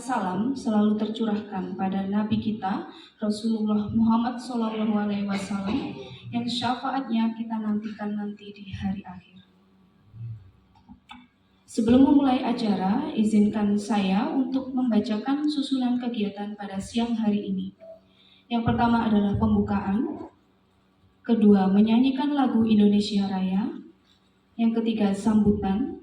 salam selalu tercurahkan pada Nabi kita Rasulullah Muhammad SAW yang syafaatnya kita nantikan nanti di hari akhir. Sebelum memulai acara, izinkan saya untuk membacakan susunan kegiatan pada siang hari ini. Yang pertama adalah pembukaan, kedua menyanyikan lagu Indonesia Raya, yang ketiga sambutan,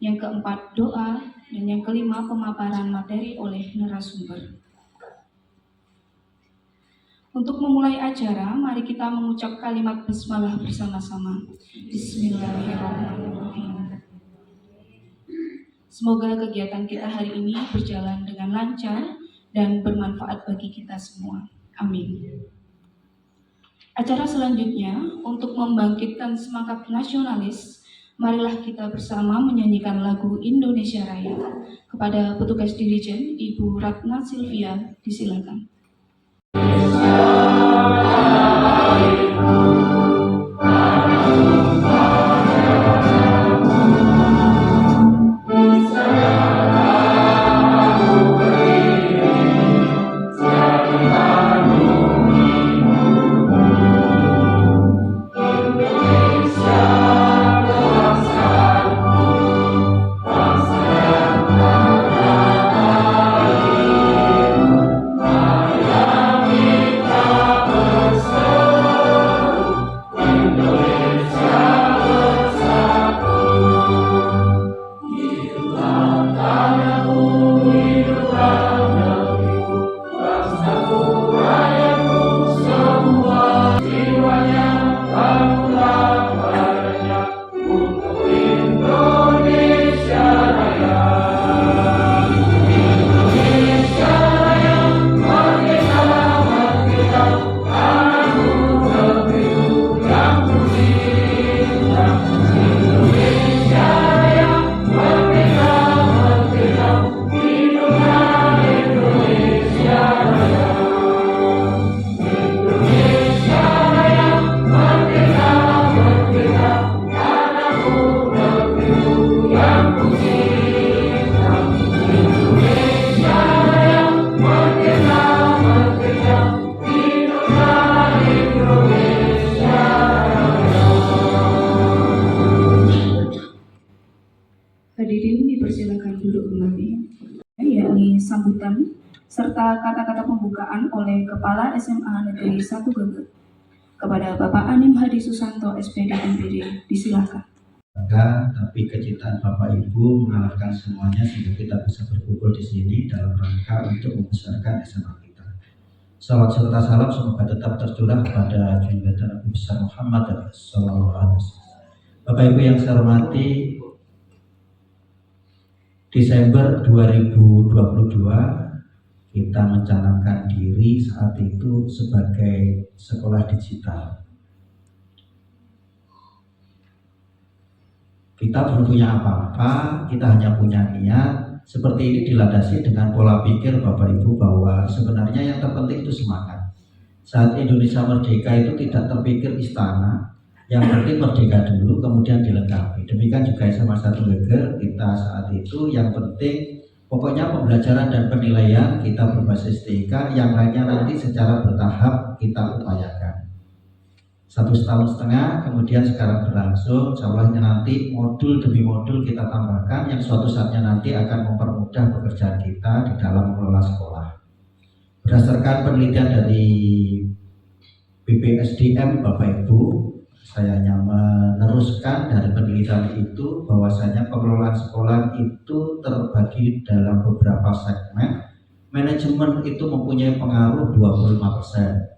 yang keempat doa, dan yang kelima pemaparan materi oleh narasumber. Untuk memulai acara, mari kita mengucap kalimat basmalah bersama-sama. Bismillahirrahmanirrahim. Semoga kegiatan kita hari ini berjalan dengan lancar dan bermanfaat bagi kita semua. Amin. Acara selanjutnya, untuk membangkitkan semangat nasionalis, marilah kita bersama menyanyikan lagu Indonesia Raya. Kepada petugas dirijen, Ibu Ratna Silvia, disilakan. Hadirin dipersilakan duduk kembali, yakni sambutan serta kata-kata pembukaan oleh Kepala SMA Negeri 1 Geger. Kepada Bapak Anim Hadi Susanto, SPD MPD, disilakan. Tapi kecintaan Bapak Ibu mengalahkan semuanya sehingga kita bisa berkumpul di sini dalam rangka untuk membesarkan SMA kita. Salawat serta salam semoga tetap tercurah kepada junjungan Nabi besar Muhammad SAW. Bapak Ibu yang saya hormati, Desember 2022 kita mencanangkan diri saat itu sebagai sekolah digital. Kita belum punya apa-apa, kita hanya punya niat. Seperti ini dilandasi dengan pola pikir Bapak Ibu bahwa sebenarnya yang terpenting itu semangat. Saat Indonesia merdeka itu tidak terpikir istana, yang penting merdeka dulu kemudian dilengkapi. Demikian juga SMA 1 Geger, kita saat itu yang penting pokoknya pembelajaran dan penilaian kita berbasis TIK, yang lainnya nanti secara bertahap kita upayakan. 1,5 tahun, kemudian sekarang berlangsung, insyaallah nanti modul demi modul kita tambahkan yang suatu saatnya nanti akan mempermudah pekerjaan kita di dalam mengelola sekolah. Berdasarkan penelitian dari BPSDM Bapak Ibu, saya hanya meneruskan dari penelitian itu bahwasanya pengelolaan sekolah itu terbagi dalam beberapa segmen. Manajemen itu mempunyai pengaruh 25%.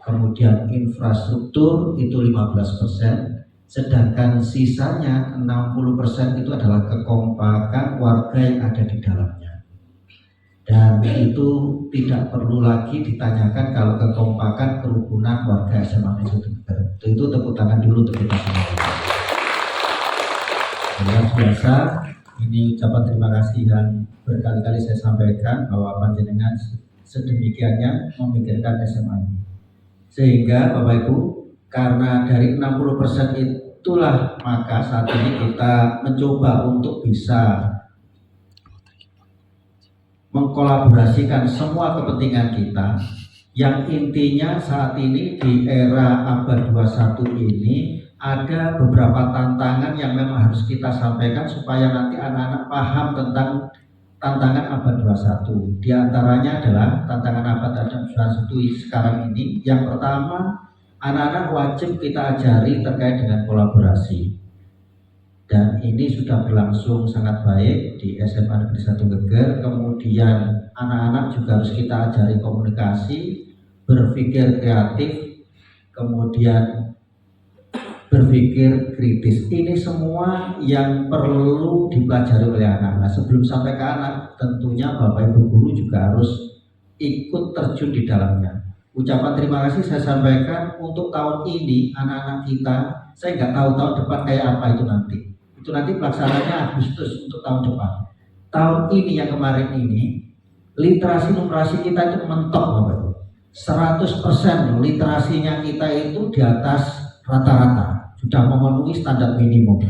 Kemudian infrastruktur itu 15%, sedangkan sisanya 60% itu adalah kekompakan warga yang ada di dalamnya. Dan itu tidak perlu lagi ditanyakan kalau kekompakan kerukunan warga SMA Negeri 1 Geger. Itu tepuk tangan dulu untuk kita semua. Luar biasa, ini ucapan terima kasih yang berkali-kali saya sampaikan bahwa panjenengan sedemikiannya memikirkan SMA ini. Sehingga Bapak Ibu, karena dari 60% itulah maka saat ini kita mencoba untuk bisa mengkolaborasikan semua kepentingan kita, yang intinya saat ini di era abad 21 ini ada beberapa tantangan yang memang harus kita sampaikan supaya nanti anak-anak paham tentang tantangan abad 21. Di antaranya adalah tantangan abad 21 sekarang ini. Yang pertama, anak-anak wajib kita ajari terkait dengan kolaborasi. Dan ini sudah berlangsung sangat baik di SMA Negeri 1 Geger. Kemudian anak-anak juga harus kita ajari komunikasi, berpikir kreatif, kemudian berpikir kritis. Ini semua yang perlu dipelajari oleh anak-anak. Sebelum sampai ke anak, tentunya Bapak Ibu guru juga harus ikut terjun di dalamnya. Ucapan terima kasih saya sampaikan untuk tahun ini anak-anak kita. Saya nggak tahu tahun depan kayak apa itu nanti. Itu nanti pelaksananya Agustus untuk tahun depan. Tahun ini yang kemarin ini, literasi numerasi kita itu mentok Bapak Ibu. 100% literasinya kita itu di atas rata-rata, sudah memenuhi standar minimum.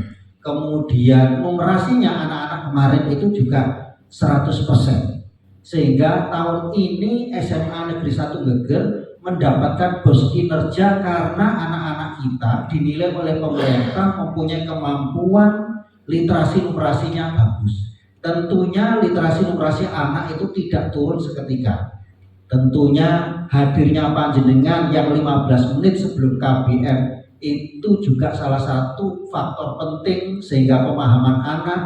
Kemudian numerasinya anak-anak kemarin itu juga 100%. Sehingga tahun ini SMA Negeri 1 Geger mendapatkan bos kinerja karena anak-anak kita dinilai oleh pemerintah mempunyai kemampuan literasi numerasinya bagus. Tentunya literasi numerasi anak itu tidak turun seketika. Tentunya hadirnya panjenengan yang 15 menit sebelum KBM itu juga salah satu faktor penting sehingga pemahaman anak,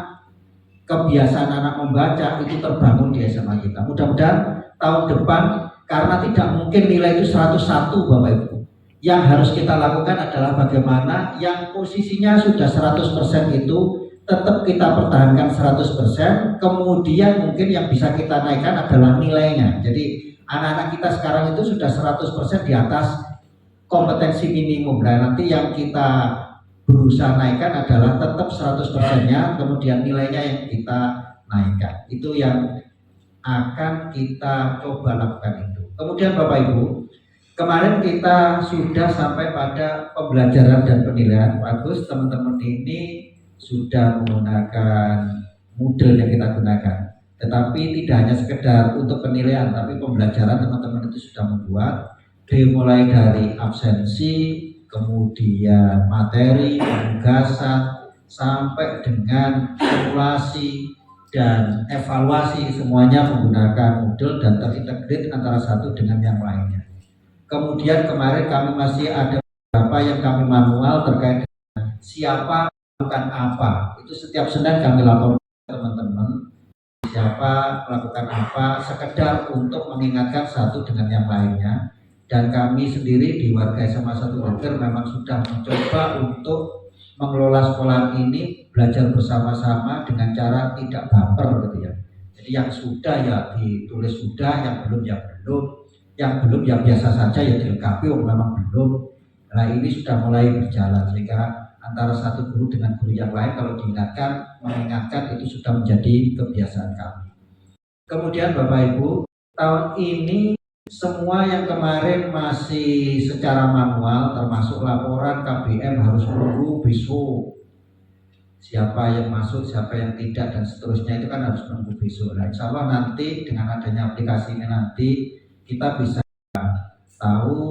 kebiasaan anak membaca itu terbangun di SMA kita. Mudah-mudahan tahun depan, karena tidak mungkin nilai itu 101 Bapak Ibu, yang harus kita lakukan adalah bagaimana yang posisinya sudah 100% itu tetap kita pertahankan 100%, kemudian mungkin yang bisa kita naikkan adalah nilainya. Jadi anak-anak kita sekarang itu sudah 100% di atas kompetensi minimum. Nah, nanti yang kita berusaha naikkan adalah tetap 100%-nya, kemudian nilainya yang kita naikkan. Itu yang akan kita coba lakukan itu. Kemudian Bapak Ibu, kemarin kita sudah sampai pada pembelajaran dan penilaian. Bagus, teman-teman ini sudah menggunakan model yang kita gunakan. Tetapi tidak hanya sekedar untuk penilaian, tapi pembelajaran teman-teman itu sudah membuat dimulai dari absensi, kemudian materi, penugasan, sampai dengan simulasi dan evaluasi, semuanya menggunakan model dan terintegrate antara satu dengan yang lainnya. Kemudian kemarin kami masih ada beberapa yang kami manual terkait dengan siapa melakukan apa. Itu setiap Senin kami laporkan teman-teman siapa melakukan apa, sekedar untuk mengingatkan satu dengan yang lainnya. Dan kami sendiri di warga SMA 1 Geger memang sudah mencoba untuk mengelola sekolah ini, belajar bersama-sama dengan cara tidak baper gitu ya. Jadi yang sudah ya ditulis sudah, yang belum ya belum, yang belum ya biasa saja ya dilengkapi, memang belum. Nah ini sudah mulai berjalan sehingga antara satu guru dengan guru yang lain kalau diingatkan, mengingatkan itu sudah menjadi kebiasaan kami. Kemudian Bapak Ibu, tahun ini semua yang kemarin masih secara manual termasuk laporan KBM harus menunggu besok. Siapa yang masuk, siapa yang tidak dan seterusnya itu kan harus menunggu besok. Nah, insya Allah nanti dengan adanya aplikasi ini nanti kita bisa tahu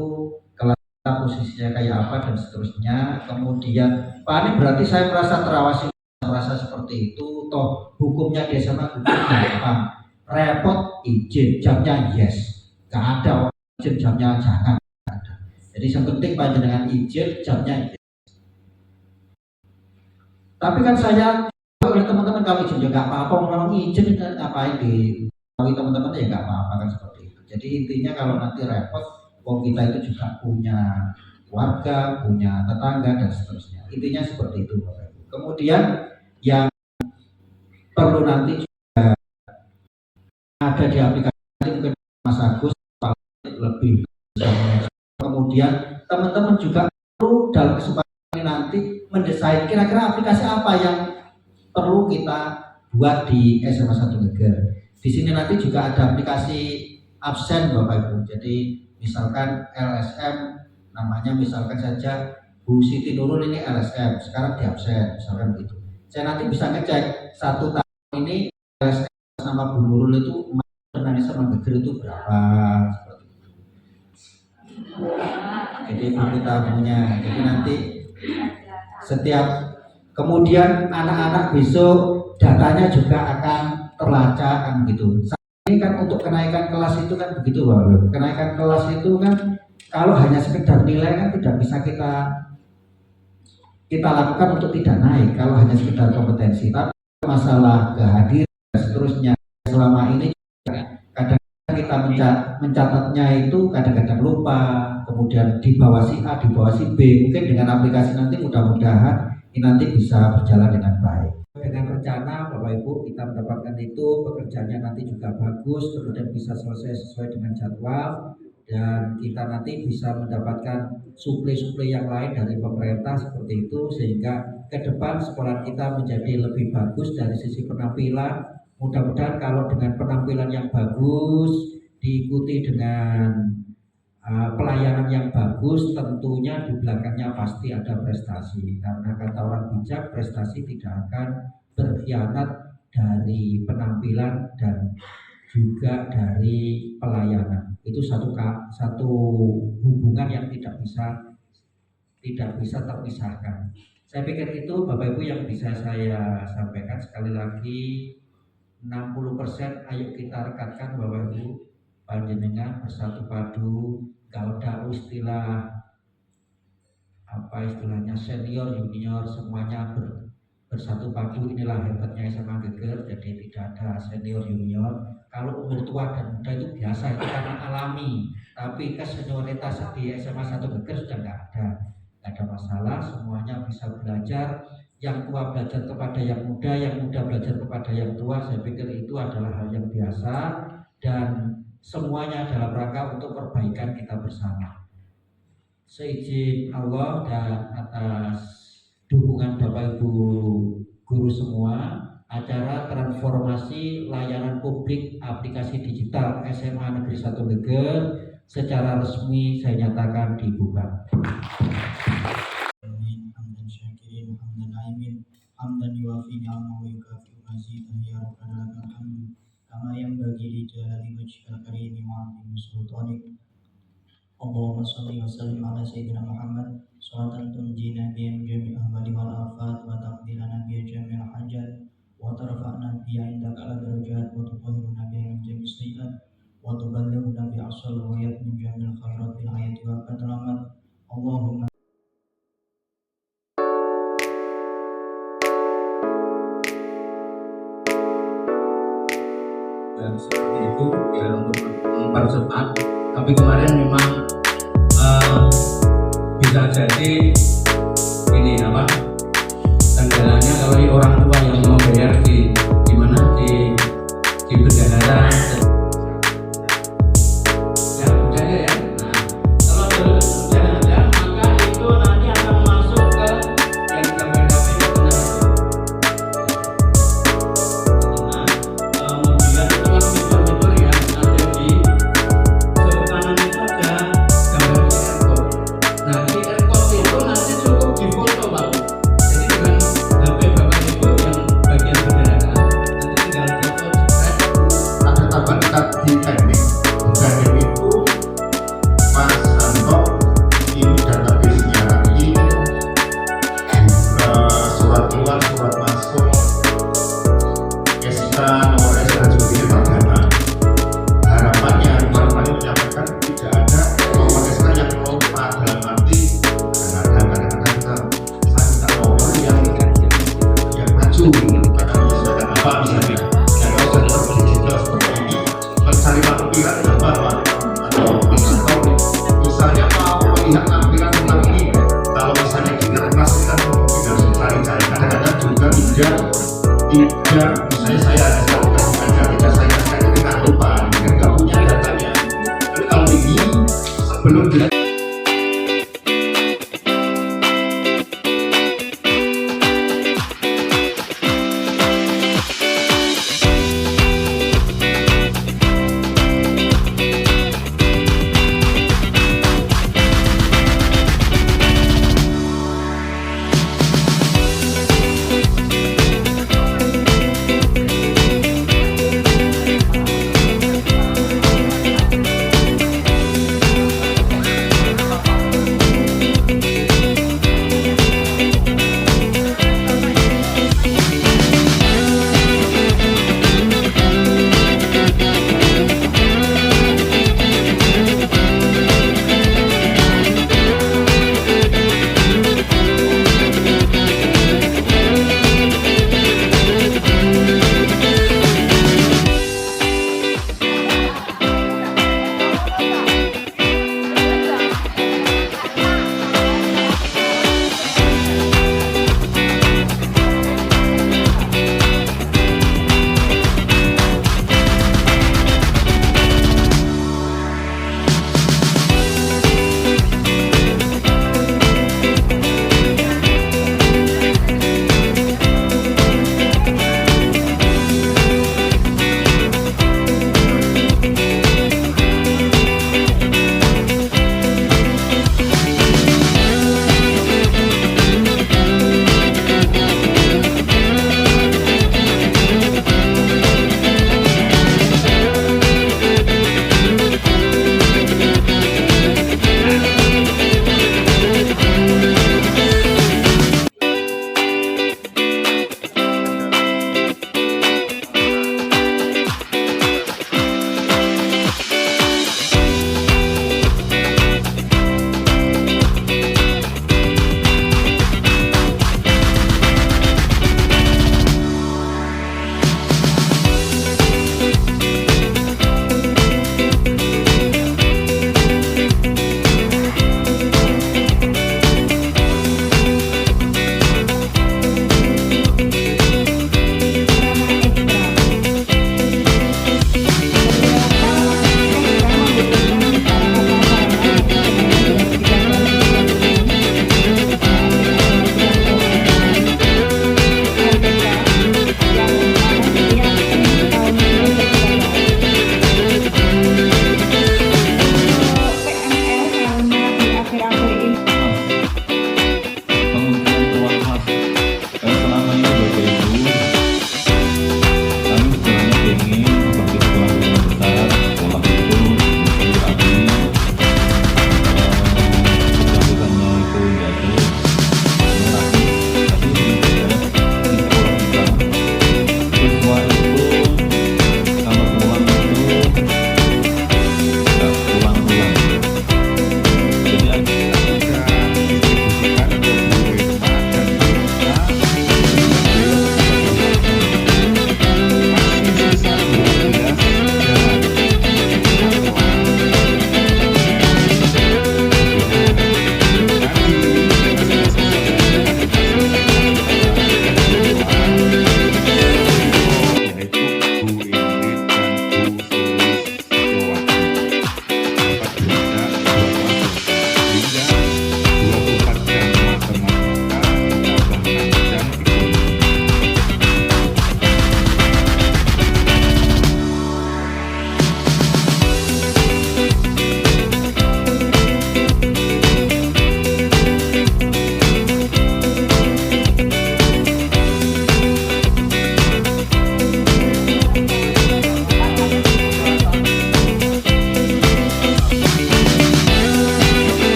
kelas kita posisinya kayak apa dan seterusnya. Kemudian Pak ini berarti saya merasa terawasi, merasa seperti itu. Toh hukumnya di SMA itu gampang. Repot izin, jamnya yes. Gak ada orang izin jamnya jangan ada. Jadi yang penting panjenengan izin jamnya izin. Tapi kan saya oleh teman-teman kalau izin ya nggak apa-apa, memang izin ngapain di teman-teman ya nggak apa-apa kan seperti itu. Jadi intinya kalau nanti repot, wong kita itu juga punya warga, punya tetangga dan seterusnya. Intinya seperti itu Bapak Ibu. Kemudian yang perlu nanti juga ada di aplikasi mungkin Mas Agus lebih. Kemudian teman-teman juga perlu dalam kesempatan ini nanti mendesain kira-kira aplikasi apa yang perlu kita buat di SMA 1 Geger. Di sini nanti juga ada aplikasi absen Bapak Ibu. Jadi misalkan LSM namanya misalkan saja Bu Siti Nurul ini LSM, sekarang di absen misalkan begitu. Saya nanti bisa ngecek satu tahun ini LSM sama Bu Nurul itu Nangis sama geger itu berapa, seperti itu. Jadi buku tabungnya. Jadi nanti setiap kemudian anak-anak besok datanya juga akan terlacak kan gitu. Ini kan untuk kenaikan kelas itu kan begitu Bapak. Kenaikan kelas itu kan kalau hanya sekedar nilai kan tidak bisa kita lakukan untuk tidak naik kalau hanya sekedar kompetensi. Tapi masalah kehadiran dan seterusnya selama ini kadang-kadang kita mencatatnya itu kadang-kadang lupa, kemudian di bawah si A, di bawah si B. Mungkin dengan aplikasi nanti mudah-mudahan ini nanti bisa berjalan dengan baik. Dengan rencana Bapak Ibu kita mendapatkan itu, pekerjaannya nanti juga bagus, kemudian bisa selesai sesuai dengan jadwal, dan kita nanti bisa mendapatkan suplai-suplai yang lain dari pemerintah seperti itu, sehingga ke depan sekolah kita menjadi lebih bagus dari sisi penampilan. Mudah-mudahan kalau dengan penampilan yang bagus diikuti dengan pelayanan yang bagus, tentunya di belakangnya pasti ada prestasi, karena kata orang bijak, prestasi tidak akan berkhianat dari penampilan dan juga dari pelayanan. Itu satu hubungan yang tidak bisa terpisahkan. Saya pikir itu Bapak Ibu yang bisa saya sampaikan. Sekali lagi 60% ayo kita rekatkan Bapak Ibu, panjenengan bersatu padu. Kalau ada istilahnya senior junior semuanya bersatu padu, inilah hebatnya SMA Geger. Jadi tidak ada senior junior. Kalau umur tua dan muda itu biasa, itu karena alami. Tapi senioritas di SMA 1 Geger sudah nggak ada masalah. Semuanya bisa belajar. Yang tua belajar kepada yang muda belajar kepada yang tua. Saya pikir itu adalah hal yang biasa dan semuanya dalam rangka untuk perbaikan kita bersama. Seizin Allah dan atas dukungan Bapak Ibu guru semua, acara transformasi layanan publik aplikasi digital SMA Negeri 1 Geger secara resmi saya nyatakan dibuka. Hamdan yuafi ni'amahu wa yukafi'u mazidahu ya rabbana lakal hamdu kama yanbaghi li jalali wajhikal karim wa 'azimi sultanik. Allahumma shalli wa sallim ala sayyidina Muhammad salatan tunjina biha min jami'i ahwali wal afat wa taqdi lana biha jami'al hajat wa tarfa'na biha indaka ala darajat wa tutahhiruna biha min jami'i sayyi'at wa tuballighuna bi aqsal ghayat min jami'il khairat fil hayati wa ba'dal amal. Allahumma dan seperti itu ya untuk mempercepat. Tapi kemarin memang bisa jadi ini kendalanya kalau orang tua yang mau bayar di mana di bendahara ya udah ya. Nah, kalau sudah ada maka itu nanti akan masuk ke yang sampai tidak misalnya saya tidak lupa nggak punya datanya. Tapi kalau ini sebelum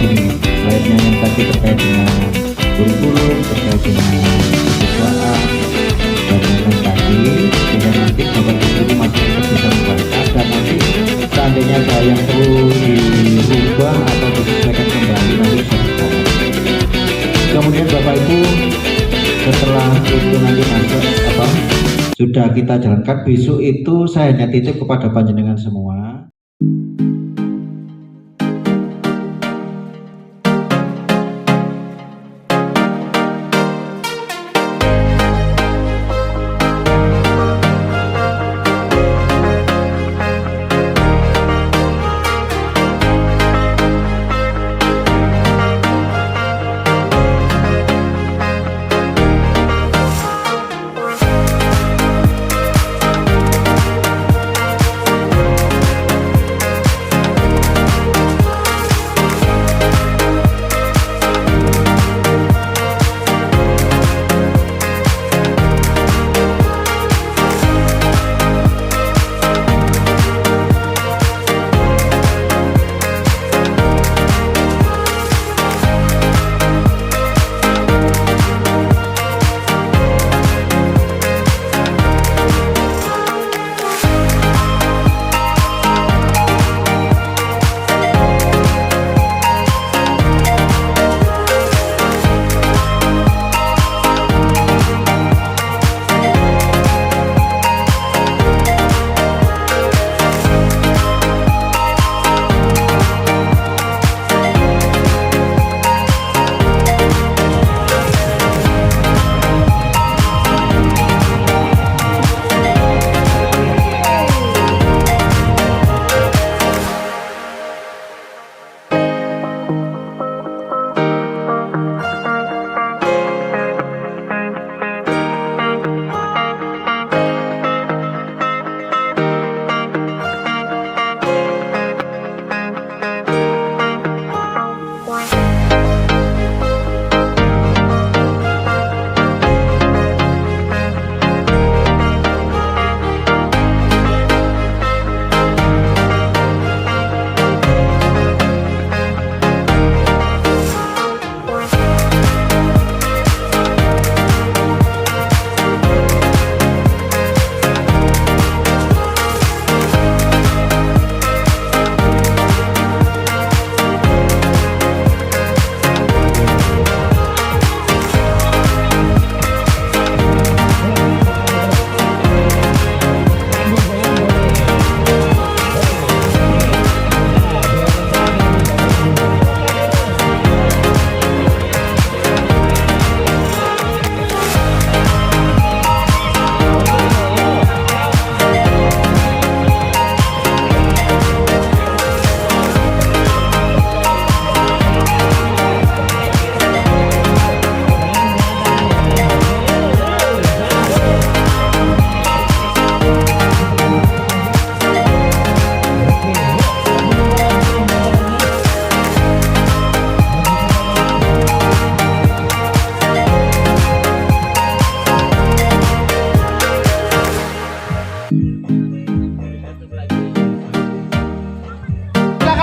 ini, lainnya yang tadi terkait dengan kurikulum, terkait dengan kesiswaan dan lain tadi, sehingga nanti Bapak Ibu guru masih tetap bisa membaca, dan nanti seandainya ada yang perlu dirubah atau disesuaikan kembali nanti bisa berjalan. Kemudian Bapak Ibu setelah itu nanti masuk sudah kita jalankan, besok itu saya hanya titip kepada panjenengan semua.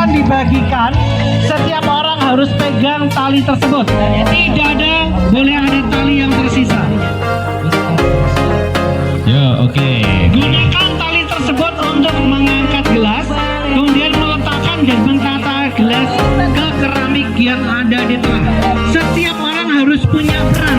Dibagikan, setiap orang harus pegang tali tersebut. Tidak boleh ada tali yang tersisa. Ya, oke. Gunakan tali tersebut untuk mengangkat gelas, kemudian meletakkan dan menata gelas ke keramik yang ada di tengah. Setiap orang harus punya peran.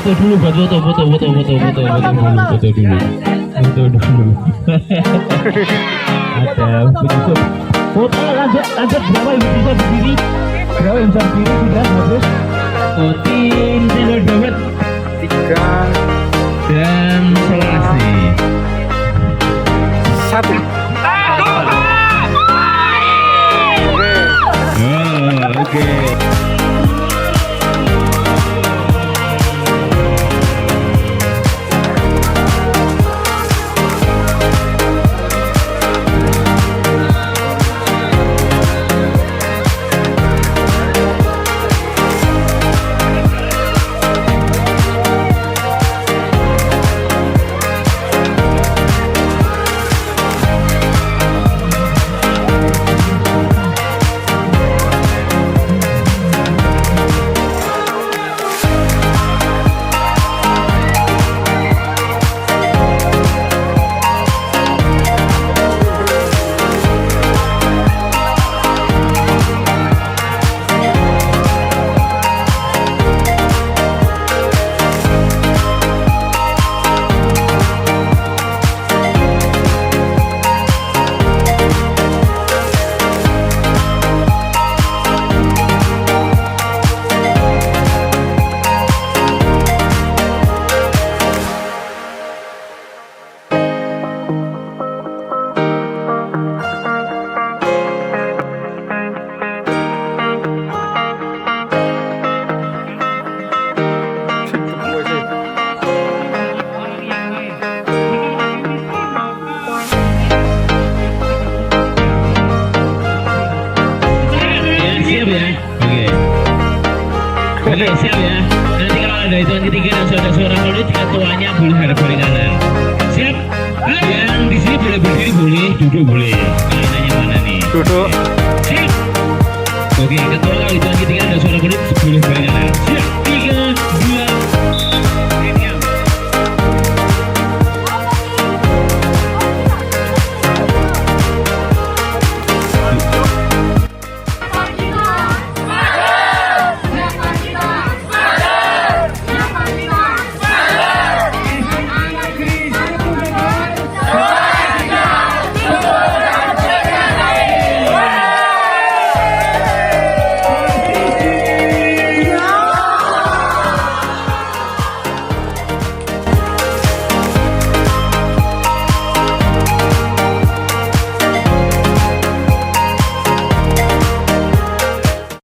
foto dulu, buat foto dulu. Ada begitu. Foto lanjut berapa yang bisa berdiri? Berapa yang bisa berdiri sudah habis? Tim Taylor Dawet 3 dan Selasi 1. Oke. Oke, siap ya. Nanti kalau ada hitungan ketiga dan suara-suara mulut, ketuanya boleh hadap balik kanan. Siap? Yang di sini boleh berdiri boleh, duduk boleh. Kalian nanya mana nih? Duduk. Siap. Oke, ketua kalau hitungan